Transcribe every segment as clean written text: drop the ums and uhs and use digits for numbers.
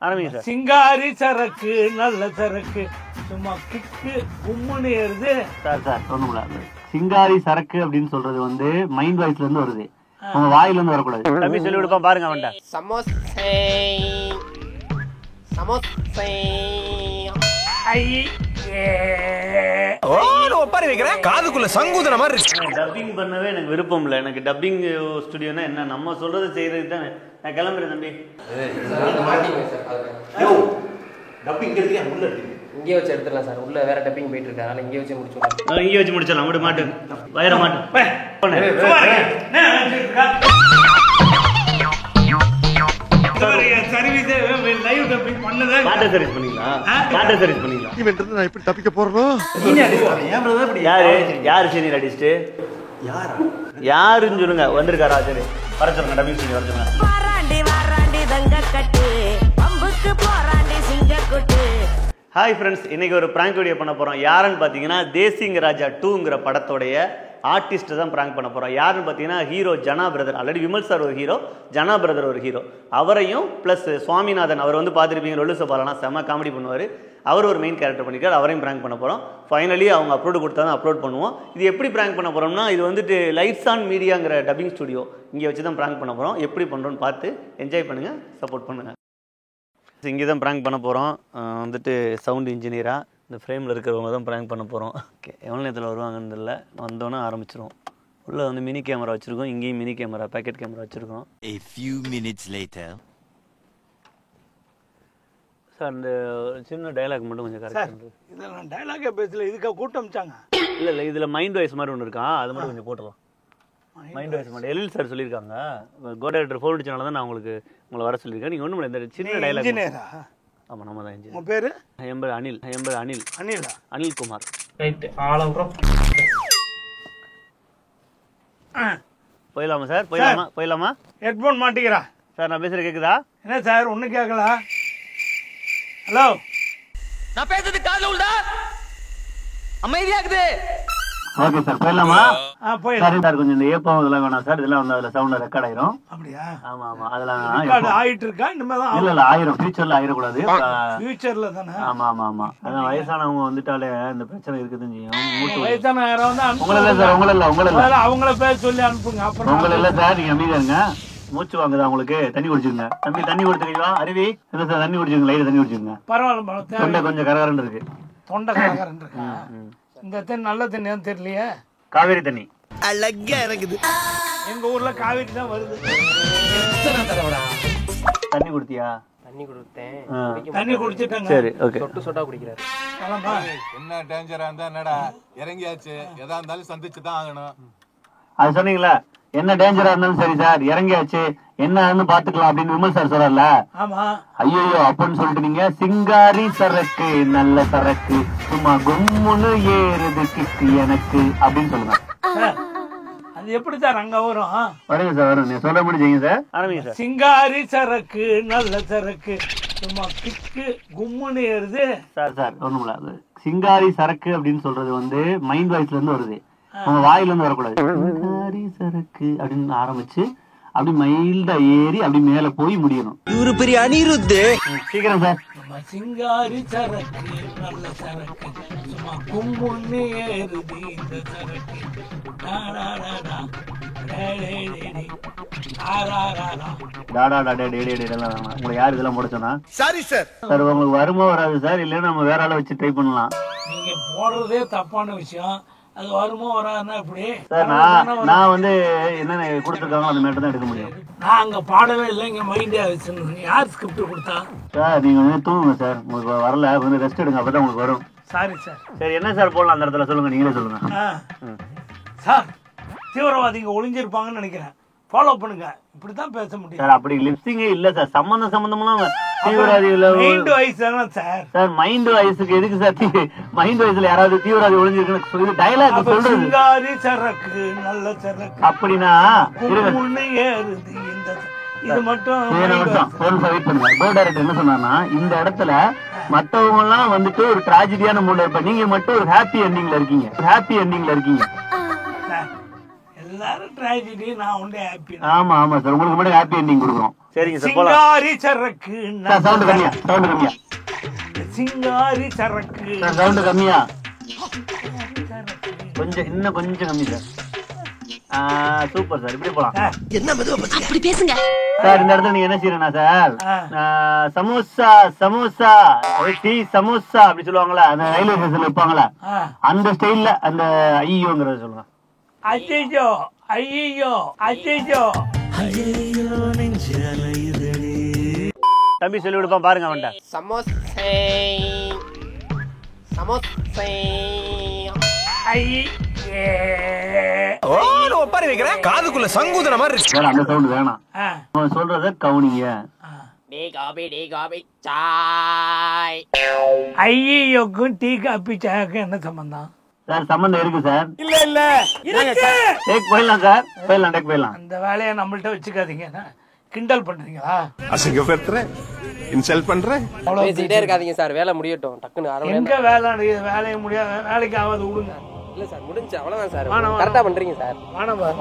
ஆரம்பிங்க சார். சிங்காரி சரக்கு நல்ல சரக்கு சும்மா கிக்கு கும்முன்னு ஏறுது. சார் ஒண்ணுமில்ல. சிங்காரி சரக்கு அப்படின்னு சொல்றது வந்து மைண்ட் வாய்ஸ்ல இருந்து வருது, உங்க வாயில இருந்து வரக்கூடாது. தம்பி சொல்லி கொடுப்பா பாருங்க அவன்டா. சமோசை சமோசை காதுக்குள்ள சங்கூதன மாதிரி இருக்கு. டப்பிங் பண்ணவே எனக்கு விருப்பம் இல்லை. எனக்கு டப்பிங் ஸ்டுடியோனா என்ன, நம்ம சொல்றது செய்யறது தானே. நான் கிளம்புறேன் தம்பி. இங்கே வச்சு எடுத்துடலாம் சார். உள்ள வேற டப்பிங் போயிட்டு இருக்கு, அதனால இங்கே வச்சு முடிச்சுடலாம். இங்கே வச்சு முடிச்சிடலாம். விட மாட்டேன், வயிற மாட்டேன். யாருன்னு சொல்லுங்க. வந்திருக்காரா? சரி வர சொல்லுங்க. டப்பிங் சொல்லி வர சொல்லுங்க. ஹாய் ஃப்ரெண்ட்ஸ், இன்னைக்கு ஒரு பிராங்க் வீடியோ பண்ண போறோம். யாருன்னு பார்த்தீங்கன்னா தேசிங்க ராஜா 2ங்கிற படத்தோடைய ஆர்டிஸ்ட் தான் பிராங்க் பண்ண போறோம். யாருன்னு பார்த்தீங்கன்னா ஹீரோ ஜனா பிரதர். ஆல்ரெடி விமல் சார் ஒரு ஹீரோ, ஜனா பிரதர் ஒரு ஹீரோ. அவரையும் ப்ளஸ் சுவாமிநாதன், அவர் வந்து பார்த்துருப்பீங்க, லொல்லு சபாலனா செம்ம காமெடி பண்ணுவார். அவர் ஒரு மெயின் கேரக்டர் பண்ணியிருக்காரு. அவரையும் பிராங்க் பண்ண போகிறோம். ஃபைனலி அவங்க அப்லோடு கொடுத்தா தான் அப்லோட் பண்ணுவோம். இது எப்படி பிராங்க் பண்ண போகிறோம்னா, இது வந்துட்டு லைட்ஸ் ஆன் மீடியாங்கிற டப்பிங் ஸ்டுடியோ, இங்கே வச்சு தான் பிராங்க் பண்ண போகிறோம். எப்படி பண்ணுறோன்னு பார்த்து என்ஜாய் பண்ணுங்கள், சப்போர்ட் பண்ணுங்கள். இங்கே தான் ப்ராங்க் பண்ண போகிறோம். வந்துட்டு சவுண்ட் இன்ஜினியராக இந்த ஃப்ரேமில் இருக்கிறவங்க தான் ப்ராங்க் பண்ண போகிறோம். ஓகே, எவ்வளோ நேரத்தில் வருவாங்கன்னு தெரியல. வந்தோன்னே ஆரம்பிச்சிருவோம். உள்ளே வந்து மினி கேமரா வச்சுருக்கோம், இங்கேயும் மினி கேமரா, பேக்கெட் கேமரா வச்சுருக்கோம். A few minutes later. Sir இந்த சின்ன டைலாக் மட்டும் கொஞ்சம் கரெக்டாக. இதில் நான் டைலாகே பேசல, இதுக்காக கூட்டம் அமைச்சாங்க. இல்லை இதில் மைண்ட் வாய்ஸ் மாதிரி ஒன்று இருக்கான், அது மட்டும் கொஞ்சம் போட்டுடலாம். மைண்ட் வாய்ஸ் மட்டும் எழில் சார் சொல்லியிருக்காங்க. கோ டைரக்டர் ஃபோன் அடிச்சனால தான் நான் உங்களை வர சொல்லியிருக்கேன். நீங்கள் ஒன்றும் இந்த சின்ன டைலாக். இன்ஜினியரா? ஆமாம், நம்ம தான் இன்ஜினியர். உங்கள் பேர்? எம்பது அனில். அனிலா? அனில்குமார். ரைட்டு, ஆளவுறோம். போயிடலாமா சார்? போயிடலாமா? ஹெட்ஃபோன் மாட்டிக்கிறா சார். நான் பேசுகிற கேட்குதா? என்ன சார் ஒன்றும் கேட்கல? ஹலோ, நான் பேசுறது காதுல உள்டா, அமைதியாக்குது. ஓகே சார், போயிடலாமா? போயிடலாம் சார். கொஞ்சம் இந்த ஏப்பம் இதெல்லாம் வேணாம் சார், இதெல்லாம் வந்து அதில் சவுண்டில் ரெக்கார்ட் ஆயிரும். அப்படியா? ஆமாம், அதெல்லாம் ஆயிட்டு இருக்கா? இனிமேல் தான். இல்லை ஆயிரும், ஃபியூச்சரில் ஆயிடக்கூடாது. ஃபியூச்சர்ல தானே? ஆமாம். அதான் வயசானவங்க வந்துட்டாலே இந்த பிரச்சனை இருக்குதுன்னு செய்யும். வயசான யாரும் வந்து உங்களை இல்லை சார், உங்களை இல்லை, அவங்கள பேர் சொல்லி அனுப்புங்க. அப்புறம் உங்களை இல்லை சார், நீங்கள் அமைதியா இருங்க. மூச்சு வாங்குதா உங்களுக்கு? தண்ணி குடிச்சுங்க. தம்பி தண்ணி கொடுத்துருக்கீங்களா? அருவி இல்லை சார், தண்ணி குடிச்சுங்க, லைட்டாக தண்ணி குடிச்சுங்க. பரவாயில்ல, தொண்டை கொஞ்சம் கரகரன்னு இருக்கு. தொண்டை கரகரன்னு இருக்கா? இந்த தண்ணி நல்ல தண்ணியான்னு தெரியலையே. காவேரி தண்ணி அழகா இறங்குது. எங்க ஊர்ல காவேரி தான் வருது. தண்ணி குடுத்தியா? தண்ணி கொடுத்தேன், தண்ணி குடிச்சிட்டாங்க. சரி, ஓகே. சொட்டு சொட்டா குடிக்கிறாரு. என்ன டேஞ்சரா இருந்தா என்னடா, இறங்கியாச்சு, எதா இருந்தாலும் சந்திச்சு தான் ஆகணும். அது சொன்னீங்களா? என்ன டேஞ்சரா இருந்தாலும் சரி சார், இறங்கியாச்சு, என்னன்னு பாத்துக்கலாம் அப்படின்னு விமல் சார் சொல்றல. ஆமா. ஐயோ அப்படின்னு சொல்லிட்டு நீங்க சிங்காரி சரக்கு நல்ல சரக்கு சும்மா கும்முன்னு ஏறுது கிக்கு எனக்கு அப்படின்னு சொல்லுங்க. அது எப்படி சார் அங்க வரும்? வருங்க சார், வரும். நீங்க சொல்ல முடியுங்க சார். ஆரம்பிங்க சார். சிங்காரி சரக்கு நல்ல சரக்கு சும்மா கிக்கு கும்முன்னு ஏறுது. சார் ஒண்ணும் இல்ல. சிங்காரி சரக்கு அப்படின்னு சொல்றது வந்து மைண்ட் வாய்ஸ்ல இருந்து வருது, உங்க வாயில இருந்து வரக்கூடாது. சிங்காரி சரக்கு அப்படின்னு ஆரம்பிச்சு அப்படி மைல்டா ஏறி அப்படி மேல போய் முடியணும். இவரு பெரிய அனிருத்து. சீக்கிரம் சார். சிங்காரி சரக்கு நல்ல சரக்கு சும்மா கும்முன்னு ஏறுது இந்த சரக்கு. உங்களை யார் இதெல்லாம் போட சொன்னா? Sorry sir. சார் உங்களுக்கு வருமா வராது சார், இல்லைன்னா நம்ம வேற ஆளை வச்சு ட்ரை பண்ணலாம். நீங்க போடுறதே தப்பான விஷயம். அது வருமோ வராதுன்னா எப்படி சார்? நான் வந்து என்னென்ன கொடுத்துருக்காங்களோ அந்த மேட்டர் தான் எடுக்க முடியும். நான் அங்க பாடவே இல்லை, இங்க மைண்டே வச்சிருந்தேன். யார் ஸ்கிரிப்ட் கொடுத்தா? சார் நீங்க வந்து தூங்குங்க சார், உங்களுக்கு வரல, வந்து ரெஸ்ட் எடுங்க, அப்பதான் உங்களுக்கு வரும். Sorry sir. சரி, என்ன சார் போடலாம் அந்த இடத்துல சொல்லுங்க, நீங்களே சொல்லுங்க. சார், தீவிரவாதிங்க ஒளிஞ்சிருப்பாங்கன்னு நினைக்கிறேன், ஃபாலோ பண்ணுங்க. இப்படித்தான் பேச முடியும் சார். அப்படி லிப்ஸிங்கே இல்ல சார், சம்பந்தம்லாம் தீவிரவாதிகள் மைண்ட் வாய்ஸ் தானே சார். சார் மைண்ட் வாய்ஸ்க்கு எதுக்கு சார் மைண்ட் வாய்ஸ்ல யாராவது தீவிரவாதி ஒளிஞ்சிருக்குன்னு டைலாக் சொல்றது? சிங்காரி சரக்கு நல்ல சரக்கு அப்படின்னா கும்முன்னு ஏறுது இந்த இது மட்டும். வெயிட் பண்ணுங்க. கோ டைரக்டர் என்ன சொன்னார்னா, இந்த இடத்துல மத்தவங்க எல்லாம் வந்துட்டு ஒரு டிராஜடியான மூட்ல இருப்ப, நீங்க மட்டும் ஒரு ஹாப்பி எண்டிங்ல இருக்கீங்க. எல்லாரும் ட்ராஜடி, நான் ஒன்றே ஹாப்பி. ஆமா ஆமா சார், உங்களுக்கு மட்டும் ஹாப்பி எண்டிங் கொடுக்குறோம். சரிங்க சார், போலாம். சிங்காரி சரக்கு சவுண்ட் கம்மியா, சவுண்ட் கம்மியா, சிங்காரி சரக்கு சவுண்ட் கம்மியா, கொஞ்சம் இன்னும் கொஞ்சம் கம்மி சார். சூப்பர் சார், இப்படி போலாம். என்ன மெதுவா பத்தி அப்படி பேசுங்க சார். இந்த இடத்துல நீங்க என்ன செய்யறா சார், சமோசா சமோசா டீ சமோசா அப்படி சொல்லுவாங்களா, அந்த ரயில்வே ஸ்டேஷன்ல வைப்பாங்களா, அந்த ஸ்டைல்ல அந்த ஐயோங்கிறத சொல்லுங்க. ஐயோ ஐயோ ஐயோ தம்பி சொல்லி கொடுப்பான் பாருங்க அவன்கிட்ட. சமோசை சமோசை ஒப்பாரி வைக்கிறேன், காதுக்குள்ள சங்கூதன மாதிரி இருக்கு. சார் அந்த சவுண்ட் வேணாம், அவன் சொல்றத கவுனிங்க. Tea coffee chai. ஐயோக்கும் டீ காபி சாய்க்கும் என்ன சம்பந்தம்? சார் சம்பந்தம் இருக்கு சார். இல்ல இல்ல இருக்கு. டேக் போயிடலாம் சார், போயிடலாம், டேக் போயிடலாம். அந்த வேலையை நம்மள்ட்ட வச்சுக்காதீங்க. கிண்டல் பண்றீங்களா? அசிங்கப்படுத்துறேன், இன்சல்ட் பண்றேன். பேசிக்கிட்டே இருக்காதீங்க சார், வேலை முடியட்டும். டக்குன்னு அரை மணி எங்க வேலை வேலையை முடியாது, வேலைக்கு ஆகாது விடுங்க. இல்ல சார், முடிஞ்சு அவ்வளவுதான் சார். வேணாம், கரெக்டா பண்றீங்க சார். வேணாம் பாரு.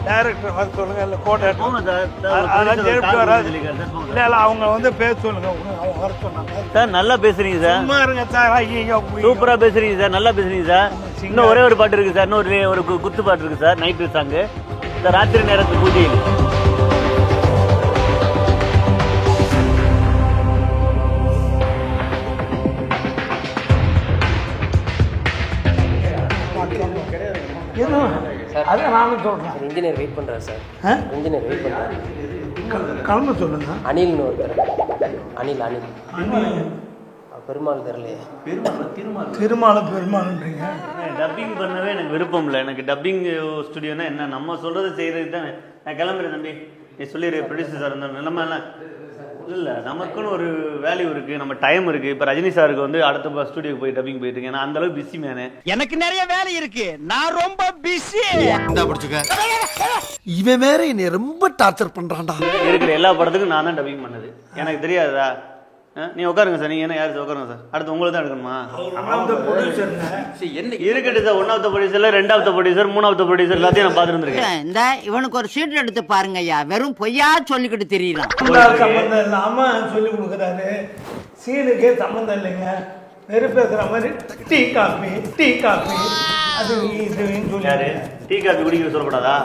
டைரக்டர் வர சொல்லுங்க, இல்ல கோட்டை அதெல்லாம் ஜெயிட்டு வராது. இல்ல இல்ல அவங்க வந்து பேச சொல்லுங்க, அவங்க வர சொன்னாங்க. சார் நல்லா பேசுறீங்க சார், சும்மா இருங்க சார். ஐயோ சூப்பரா பேசுறீங்க சார், நல்லா பேசுறீங்க சார். இன்னும் ஒரே ஒரு பாட்டு இருக்கு சார், இன்னும் ஒரு குத்து பாட்டு இருக்கு சார், நைட்டு சாங்கு, இந்த ராத்திரி நேரத்து பூஜையில். அதான் நானும் சொல்றேன். இன்ஜினியர் வெயிட் பண்றாரு சார். இன்ஜினியர் வெயிட் பண்றாரு. கிளம்ப சொல்லுங்க. அனில்னு ஒருத்தர். அனில் பெருமாள் தெரியலையே. பெருமாள்ன்றீங்க. டப்பிங் பண்ணவே எனக்கு விருப்பம் இல்லை. எனக்கு டப்பிங் ஸ்டுடியோனா என்ன, நம்ம சொல்றது செய்யறது தான். நான் கிளம்புறேன் தம்பி, நீ சொல்லிடுற ப்ரொடியூசர் சார் இருந்தால் நம்ம எல்லாம் இல்லை, நமக்குன்னு ஒரு வேல்யூ இருக்கு, நம்ம டைம் இருக்கு. இப்போ ரஜினி சாருக்கு வந்து அடுத்த ஸ்டுடியோக்கு போய் டப்பிங் போயிட்டு இருக்கேன், நான் அந்த அளவுக்கு பிஸி மேனு. எனக்கு நிறைய வேலை இருக்கு, நான் ரொம்ப பிஸி. இவன் வேற என்னை ரொம்ப டார்ச்சர் பண்றான்டா. இருக்கிற எல்லா படத்துக்கும் நான் தான் டப்பிங் பண்ணது, எனக்கு தெரியாதா? நீ உட்காருங்க சார், நீங்க என்ன யாரு உட்காருங்க சார், அடுத்து உங்களுக்கு தான் எடுக்கணுமா? இருக்கட்டும் சார், 1வது ப்ரொடியூசர்ல 2வது ப்ரொடியூசர் 3வது ப்ரொடியூசர் எல்லாத்தையும் நான் பார்த்துருந்துருக்கேன். இந்த இவனுக்கு ஒரு சீட் எடுத்து பாருங்க ஐயா, வெறும் பொய்யா சொல்லிக்கிட்டு தெரியலாம். சம்பந்தம் இல்லாம சொல்லி கொடுக்குறாரு, சீனுக்கே சம்பந்தம் இல்லைங்க. வெறும் பேசுற மாதிரி டீ காபி அது யாரு டீ காபி குடிக்க சொல்லக்கூடாதா?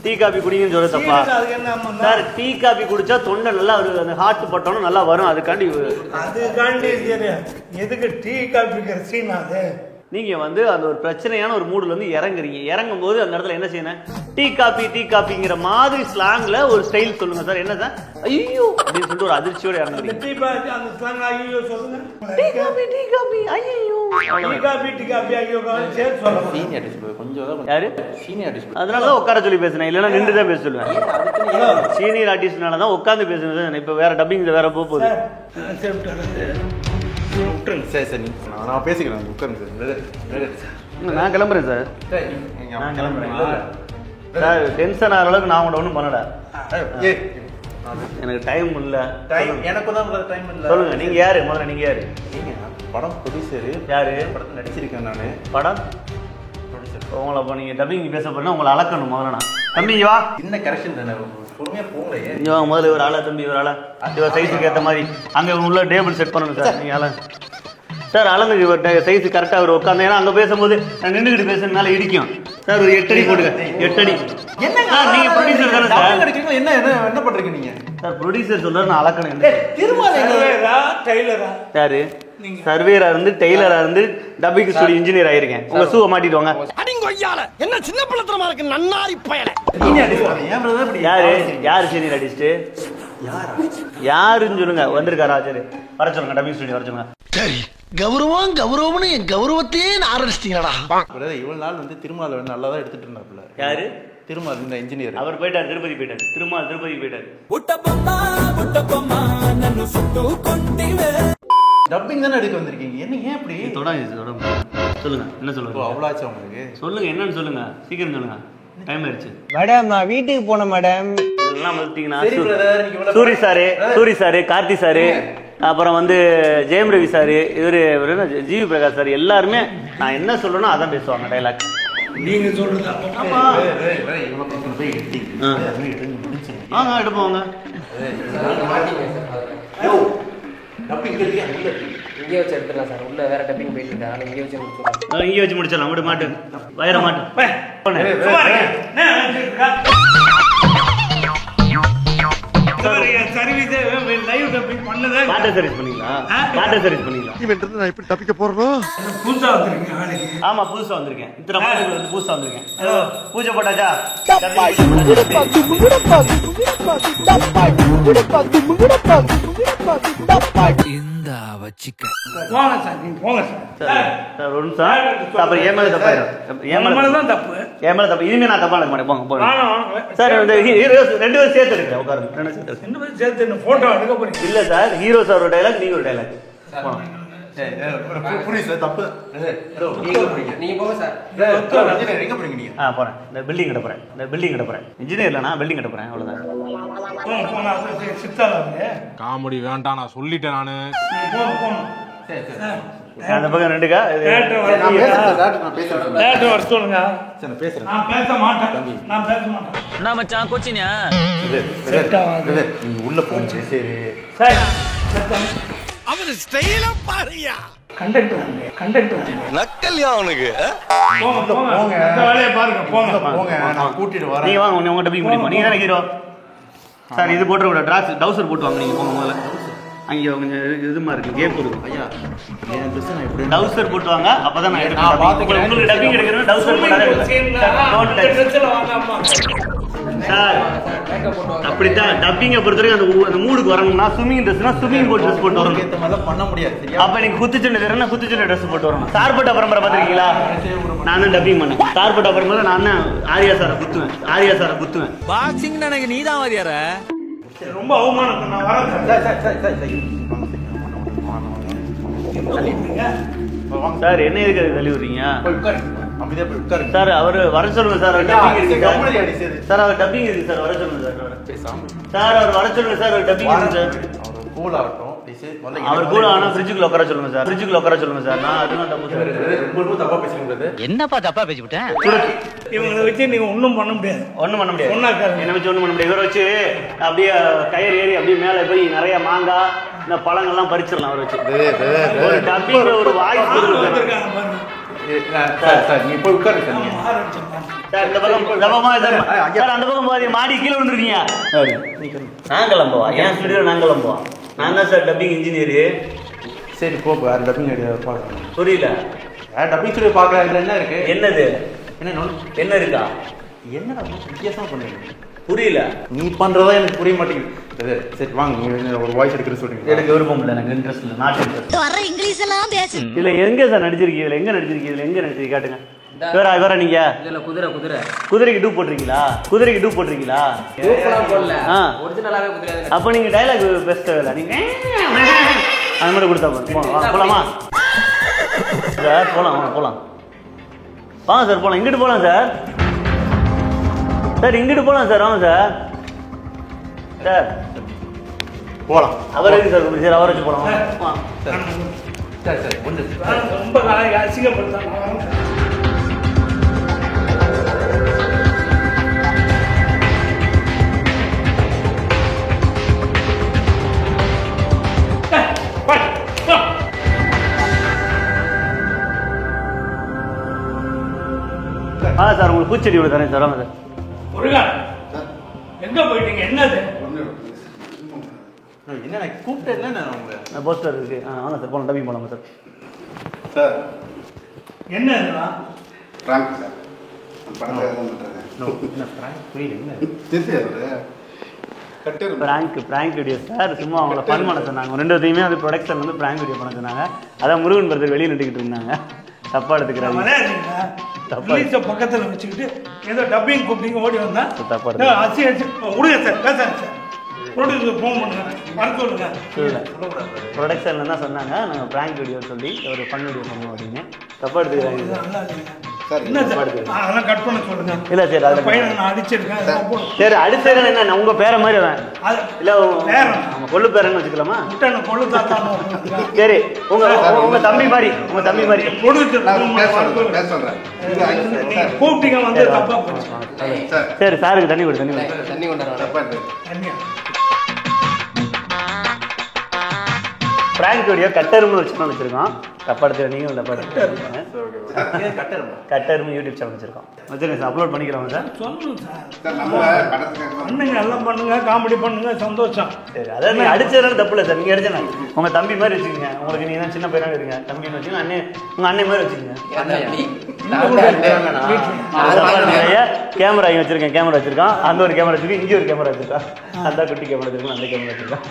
டீ காபி குடிங்கன்னு சொல்ல தப்பா சார்? டீ காபி குடிச்சா தொண்டை நல்லா அந்த ஹார்ட் பட்டோன்னு நல்லா வரும், அதுக்காண்டி எதுக்கு டீ காபி சீன்? அது நீங்க வந்து அந்த ஒரு பிரச்சனையான ஒரு மூடுல வந்து இறங்குறீங்க, இறங்கும் போது அந்த இடத்துல என்ன செய்யணும், டீ காபிங்கிற மாதிரி ஸ்லாங்ல ஒரு ஸ்டைல் சொல்லுங்க சார். என்ன சார் ஐயோ அப்படின்னு சொல்லிட்டு ஒரு அதிர்ச்சியோட இறங்குறீங்க. டீ ஸ்லாங் ஐயோ சொல்லுங்க. டீ காபி ஐயோ யாரு அதனாலதான் உட்கார சொல்லி பேசுனேன், இல்லைன்னா நின்று தான் பேச சொல்லுவேன். சீனியர் ஆர்டிஸ்ட்னால தான் உட்காந்து பேசுனேன். இப்ப வேற டப்பிங் வேற போகுது. நான் பேசிக்கிறேன், நான் கிளம்புறேன் சார், நான் கிளம்புறேன் சார். டென்ஷன் ஆகிற அளவுக்கு நான் ஒன்றும் பண்ணல, எனக்கு டைம் இல்ல. எனக்கு தான் டைம் இல்ல. சொல்லுங்க நீங்க யாரு, முதல்ல நீங்க யாரு? படம் ப்ரொடியூசர் யாரு? படத்தில் நடிச்சிருக்கேன் நானு. படம் உங்களை இப்போ நீங்கள் டப்பிங் பேச போனா உங்களை அளக்கணும் முதல்ல. நான் தம்பி வா, என்ன கரெக்ஷன் தானே, பொறுமையா போங்களையே. இங்கே வாங்க முதல்ல, ஒரு ஆளா தம்பி, ஒரு ஆளா இவர் சைஸுக்கு ஏற்ற மாதிரி அங்கே உள்ள டேபிள் செட் பண்ணணும் சார். நீங்கள் ஆளா சார் அளந்து இவர் சைஸு கரெக்டாக அவர் உட்காந்து, ஏன்னா அங்கே பேசும்போது நான் நின்றுக்கிட்டு பேசுறதுனால இடிக்கும் சார். ஒரு 8 அடி போடுங்க, 8 அடி. என்ன நீங்க ப்ரொடியூசர் தானே சார்? என்ன என்ன பண்றீங்க நீங்க சார்? ப்ரொடியூசர் சொல்றாரு நான் அளக்கணும். யாரு? சர்வேரா இருந்து டெய்லரா இருந்து டப்பிங் ஸ்டுடியோ இன்ஜினியர் ஆயிருக்கேன். உங்க ஷூவை மாட்டிட்டு வாங்க. என்ன சின்ன பிள்ளைத்தனமா இருக்கு, நன்னாரி பயல. யாரு சீனியர் ஆர்டிஸ்ட்? யாருன்னு சொல்லுங்க. வந்திருக்காரா? சரி வர சொல்லுங்க, டப்பிங் ஸ்டுடியோ வர சொல்லுங்க. சரி, கௌரவம்னு என் கௌரவத்தையே ஆரம்பிச்சிட்டீங்களா? இவ்வளவு நாள் வந்து திருமால வந்து நல்லா தான் எடுத்துட்டு இருந்தாப்புல. யாரு? திருமால், இந்த இன்ஜினியர். அவர் போயிட்டாரு, திருப்பதி போயிட்டாரு. திருப்பதி போயிட்டாரு. டப்பிங் தானே எடுக்க வந்திருக்கீங்க, என்ன ஏன் இப்படி சொல்லுங்க, என்ன சொல்லுங்க? அவ்வளோச்சு உங்களுக்கு சொல்லுங்க, என்னன்னு சொல்லுங்க, சீக்கிரம் சொல்லுங்க, டைம் ஆயிடுச்சு. மேடம் நான் வீட்டுக்கு போனேன் மேடம். இதெல்லாம் பார்த்தீங்கன்னா சூரி சாரு, கார்த்தி சாரு, அப்புறம் வந்து ஜெயம் ரவி சார், இவர் ஜிவி பிரகாஷ் சார், எல்லாருமே நான் என்ன சொல்றேனோ அதான் பேசுவாங்க டைலாக். நீங்க சொல்றது எடுப்போங்க. இங்கே வச்சு எடுத்துடலாம் சார். உள்ள வேற டப்பிங் போயிட்டு இருக்கா, இங்கே வச்சு முடிச்சிடலாம். இங்கே வச்சு முடிச்சிடலாம். விட மாட்டு வயிற மாட்டு வாட்டர் சர்வீஸ் பண்ணிக்கலாம். வாட்டர் சர்வீஸ் பண்ணிக்கலாம். நான் எப்படி தப்பிக்க போறோம்? புதுசா வந்திருக்கீங்க ஆளுக்கு. ஆமா புதுசா வந்திருக்கேன். இத்தனை மாதத்துக்கு வந்து புதுசா வந்திருக்கேன். பூஜை போட்டாச்சா? இந்த வச்சிக்க போங்க சார், நீங்க போங்க சார். சார் ஒரு நிமிஷம். அப்புறம் ஏன் மேல தப்பாயிடும். ஏன் மேல தான் தப்பு. ஏன் மேல தப்பு. இனிமே நான் தப்பா இருக்க மாட்டேன். போங்க போங்க சார். இந்த ரெண்டு பேரும் சேர்த்து எடுக்கிறேன். உட்காருங்க. ரெண்டு சேர்த்து. ரெண்டு பேரும் சேர்த்து என்ன போட்டோ எடுக்க போறீங்க? இல்ல சார், ஹீரோ சார் ஒரு டைலாக், நீங்க ஒரு டைலாக். புரியுது தப்பு. நீங்க போங்க சார். எங்க போறீங்க நீங்க? போறேன். இந்த பில்டிங் கட்ட போறேன். இந்த பில்டிங் கட்ட போறேன். இன்ஜினியர் இல்ல, நான் பில்டிங் கட்ட போறேன். அவ்வளவுதான். காமெடி வேண்டாம், நான் சொல்லிட்டேன் நானு. அந்த பக்கம் ரெண்டுக்கா என்ன மச்சான் கோச்சினியா? நீங்க உள்ள போச்சு. சரி அவரு ஸ்டைல பாருயா. நக்கல்யா அவனுக்கு. போங்க. நான் கூட்டிட்டு வரேன். நீங்க வாங்க. உங்க டப்பிங் முடியுமா? நீங்க தானே ஹீரோ சார். இது போட்டு கூட டவுசர் போட்டு வாங்க. நீங்க போங்க முதல்ல. அங்கே கொஞ்சம் இதுமா இருக்கு. கேம் கொடுக்கும். ஐயா டவுசர் போட்டு வாங்க. அப்பதான் நான் எடுப்பேன். உங்களுக்கு டப்பிங் எடுக்கணும். டவுசர் போட்டாலே சார். அப்படித்தான் டப்பிங்கை பொறுத்தவரைக்கும் அந்த மூடுக்கு வரணும்னா ஸ்விமிங் ட்ரெஸ்னா ஸ்விமிங் கோட் ட்ரெஸ் போட்டு வரணும். பண்ண முடியாது. அப்ப நீங்க குத்துச்சண்டை தரேன்னா குத்துச்சண்டை ட்ரெஸ் போட்டு வரணும். சார்பட்டா பரம்பரை பார்த்திருக்கீங்களா? நான் தான் டப்பிங் பண்ணேன். சார்பட்டா பரம்பரை நான் தான் ஆரியா சாரை குத்துவேன். ஆரியா சாரை குத்துவேன். பாக்ஸிங் எனக்கு நீதான் வாதியார. ரொம்ப அவமானம். நான் வரேன் சார். என்ன எதுக்கு அது தள்ளி விடுறீங்க சார்? அவர் வர சொல்லுங்க சார். சார் அவர் டப்பிங் இருக்கு சார். வர சொல்லுங்க சார். சார் அவர் வர சொல்லுங்க சார். அவர் டப்பிங் இருக்கு சார். அவர் கூட ஆனா ஃப்ரிட்ஜுக்குள்ள உட்கார சொல்லுங்க சார். ஃப்ரிட்ஜுக்குள்ள உட்கார சொல்லுங்க சார். நான் அதெல்லாம் தப்பு சார். தப்பா பேசுறீங்க. என்னப்பா தப்பா பேசிவிட்டேன்? இவங்களை வச்சு நீங்க ஒண்ணும் பண்ண முடியாது. ஒண்ணும் பண்ண முடியாது. என்ன வச்சு ஒண்ணும் பண்ண முடியாது. இவரை வச்சு அப்படியே கயிறு ஏறி அப்படியே மேல போய் நிறைய மாங்காய் இந்த பழங்கள்லாம் பறிச்சிடலாம். அவர் வச்சு ஒரு டப்பிங் ஒரு வாய்ஸ் இந்த பக்கம் அந்த பக்கம் போய் மாடி கீழே வந்துருக்கீங்க. நான் கிளம்புவா. என் ஸ்டுடியோ நான் கிளம்புவா. நான் தான் சார் டப்பிங் இன்ஜினியரு. சரி போ. டப்பிங் புரியல. டப்பிங் ஸ்டுடியோ பார்க்க என்ன இருக்கு? என்னது என்ன இருக்கா? என்னடா வித்தியாசமா பண்ணுவீங்க? புரியல. நீ பண்றதா எனக்கு புரிய மாட்டேங்குது. சரி வாங்க, நீங்க ஒரு வாய்ஸ் எடுக்கிறது சொல்றீங்க. எனக்கு விருப்பம் இல்லை. எனக்கு இன்ட்ரெஸ்ட் இல்லை. Not interest. வர இங்கிலீஷ் எல்லாம் பேசு. இதுல எங்க சார் நடிச்சிருக்கீங்க? இதுல எங்க நடிச்சிருக்கீங்க? இதுல எங்க நடிச்சிருக்கீங்க காட்டுங்க. வேற நீங்க இதுல குதிரை குதிரைக்கு டூப் போட்டுறீங்களா? குதிரைக்கு டூப் போட்டுறீங்களா? போடல. ஒரிஜினலாவே குதிரை. அப்ப நீங்க டைலாக் பெஸ்ட் இல்ல. நீங்க அது மாதிரி கொடுத்தா போலாமா சார்? போலாம் போலாம் வாங்க சார். போலாம். இங்கிட்டு போலாம் சார். சார் இங்கிட்டு போலாம் சார். வாங்க சார். சார் போலாம். அவர் எதுக்கு சார் சார் அவரை வச்சு போலாம். சரி சரி கொஞ்சம் ரொம்ப அசிங்கப்படுத்தாங்க. சார் உங்களுக்கு பூச்செடி விட தானே சார். வாங்க சார். முருகா எங்க போயிட்டீங்க? என்னது என்ன கூப்பிட்டேன் உங்களை? போஸ்டர் இருக்கு. வாங்க சார். போலாம். டப்பிங் போலாமா சார்? சார் என்ன இதெல்லாம்? Prank sir. Prank video sir. சும்மா அவங்கள ஃபன் பண்ண சொன்னாங்க. ரெண்டுத்தையுமே அது ப்ரொடக்ஷன் வந்து பிராங்க் வீடியோ பண்ண சொன்னாங்க. அதான் முருகன் பிரதர் வெளியே நின்றுக்கிட்டு இருந்தாங்க. தப்பா எடுத்துக்கிறாங்க. பக்கத்துல வச்சுக்கிட்டு ஏதோ டப்பிங் கூப்பிட்டீங்க ஓடி வந்தா தப்பா அசி விடுங்க சார். பேசாங்க சார். ப்ரொடியூசர் ஃபோன் பண்ணுங்க. வர சொல்லுங்க. ப்ரொடக்ஷன்ல தான் சொன்னாங்க நாங்கள் பிராங்க் வீடியோ சொல்லி ஒரு ஃபன் வீடியோ பண்ணுவோம் அப்படின்னு. தப்பா எடுத்துக்கிறாங்க. சார் என்ன சார் அதெல்லாம் கட் பண்ண சொல்லுங்க. இல்ல சரி அந்த பையனை நான் அடிச்சிருக்கேன். சரி அடிச்சேன் என்ன உங்க பேரை மாதிரி அவன் அது இல்ல நம்ம கொள்ளு பேரன்னு வச்சுக்கலாமா? முட்டை கொள்ளு தாத்தான்னு சரி உங்க தம்பி மாதிரி கூப்பிட்டீங்க வந்து தப்பா போச்சு. சரி சாருக்கு தண்ணி கொடு தண்ணி கொண்டாடுறேன். பிராங்க் வீடியோ கட்டரும்னு வச்சிருக்கோம். தப்பா எடுத்து நீங்களும் தப்பா எடுத்துருக்கீங்க. கட்டரும் யூடியூப் சேனல் வச்சிருக்கோம். வச்சிருக்கேன் சார், அப்லோட் பண்ணிக்கிறோம் சார். சொல்லுங்க சார், பண்ணுங்க எல்லாம் பண்ணுங்க, காமெடி பண்ணுங்க, சந்தோஷம். சரி அதான் நீங்க அடிச்சதுனால தப்பு இல்லை சார். நீங்க அடிச்சா உங்க தம்பி மாதிரி வச்சுக்கோங்க. உங்களுக்கு நீங்க தான் சின்ன பையனா இருங்க, தம்பின்னு வச்சுக்கோங்க. உங்க அண்ணன் மாதிரி வச்சுக்கோங்க. கேமரா இங்க வச்சிருக்கேன், கேமரா வச்சிருக்கான். அந்த ஒரு கேமரா வச்சிருக்கேன், இங்கே ஒரு கேமரா வச்சிருக்கான். அந்த குட்டி கேமரா வச்சிருக்கோம், அந்த கேமரா வச்சிருக்கான்.